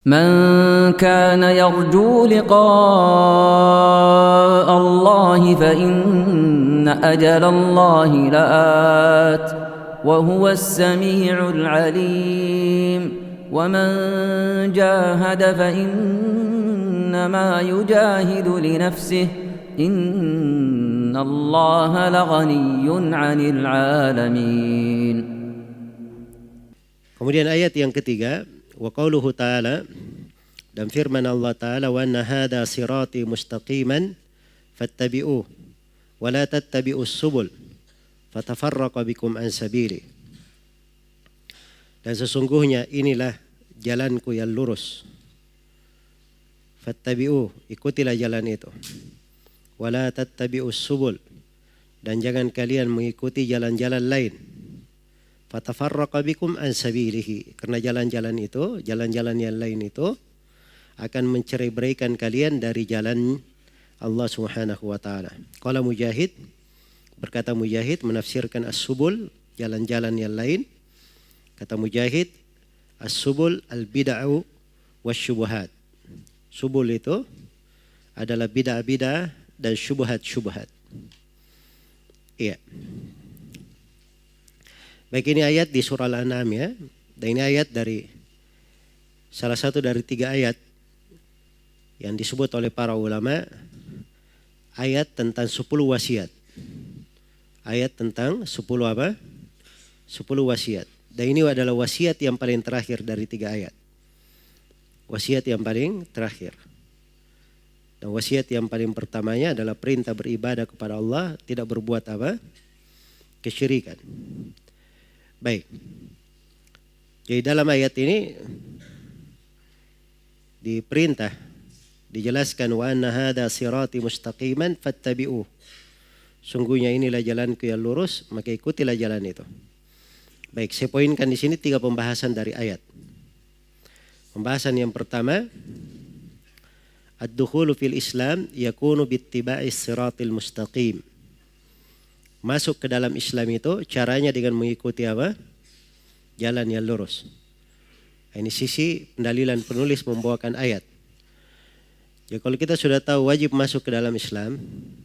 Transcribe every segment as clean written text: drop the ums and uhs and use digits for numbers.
من كان يرجو لقاء الله فإن أجل الله لآت وهو السميع العليم ومن جاهد فإنما يجاهد لنفسه إن الله لغني عن العالمين. Kemudian ayat yang ketiga, wa qauluhu ta'ala, dan firman Allah Ta'ala, wa anna hadha sirati mustaqiman fattabi'uh wa la tattabi'us subul fatafarraqa bikum an sabili. Dan sesungguhnya inilah jalanku yang lurus, fattabi'uh, ikutilah jalan itu, wa la tattabi'us subul, dan jangan kalian mengikuti jalan-jalan lain, fatafarraqa bikum an sabilihi, karena jalan-jalan yang lain itu akan mencerai-beraikan kalian dari jalan Allah Subhanahu wa taala. Qala Mujahid, berkata Mujahid menafsirkan as-subul, jalan-jalan yang lain. Kata Mujahid, as-subul al-bid'ah wasyubuhat. Subul itu adalah bid'ah-bid'ah dan syubhat-syubhat. Iya. Baik, ini ayat di surah Al-An'am ya. Dan ini ayat dari salah satu dari 3 ayat yang disebut oleh para ulama ayat tentang 10 wasiat. Ayat tentang 10 apa? 10 wasiat. Dan ini adalah wasiat yang paling terakhir dari 3 ayat. Wasiat yang paling terakhir. Dan wasiat yang paling pertamanya adalah perintah beribadah kepada Allah, tidak berbuat apa? Kesyirikan. Baik. Jadi dalam ayat ini diperintah, dijelaskan, wa anna hadha sirati mustaqiman fattabi'uh. Sungguhnya inilah jalanku yang lurus, maka ikutilah jalan itu. Baik, saya poinkan di sini 3 pembahasan dari ayat. Pembahasan yang pertama, ad-dukhulu fil Islam yakunu bittiba'is siratil mustaqim. Masuk ke dalam Islam itu caranya dengan mengikuti apa? Jalan yang lurus. Ini sisi pendalilan penulis membawakan ayat. Jadi kalau kita sudah tahu wajib masuk ke dalam Islam,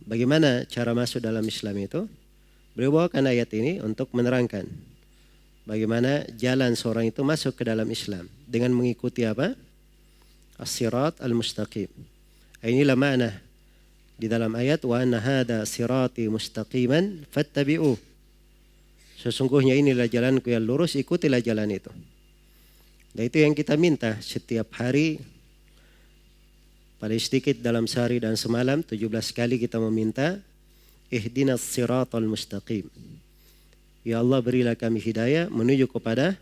bagaimana cara masuk dalam Islam itu? Beliau bawakan ayat ini untuk menerangkan bagaimana jalan seorang itu masuk ke dalam Islam dengan mengikuti apa? As-sirat al-mustaqim. Inilah makna di dalam ayat, wa anna hadha sirati mustaqiman fattabi'uh. Sesungguhnya inilah jalanku yang lurus, ikutilah jalan itu. Dan itu yang kita minta setiap hari, paling sedikit dalam sehari dan semalam 17 kali kita meminta, ihdinas siratal mustaqim. Ya Allah, berilah kami hidayah menuju kepada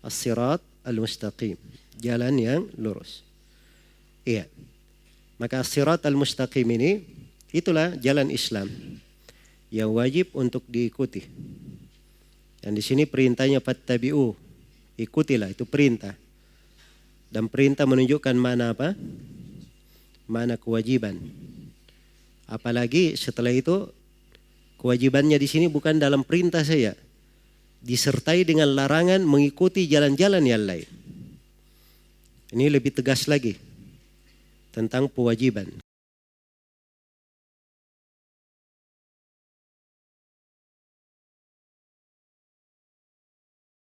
as-sirat al-mustaqim, jalan yang lurus. Iya. Maka as-sirat al-mustaqim ini, itulah jalan Islam yang wajib untuk diikuti. Dan di sini perintahnya fattabi'u, ikutilah, itu perintah. Dan perintah menunjukkan mana apa? Mana kewajiban. Apalagi setelah itu kewajibannya di sini bukan dalam perintah saja, disertai dengan larangan mengikuti jalan-jalan yang lain. Ini lebih tegas lagi tentang kewajiban.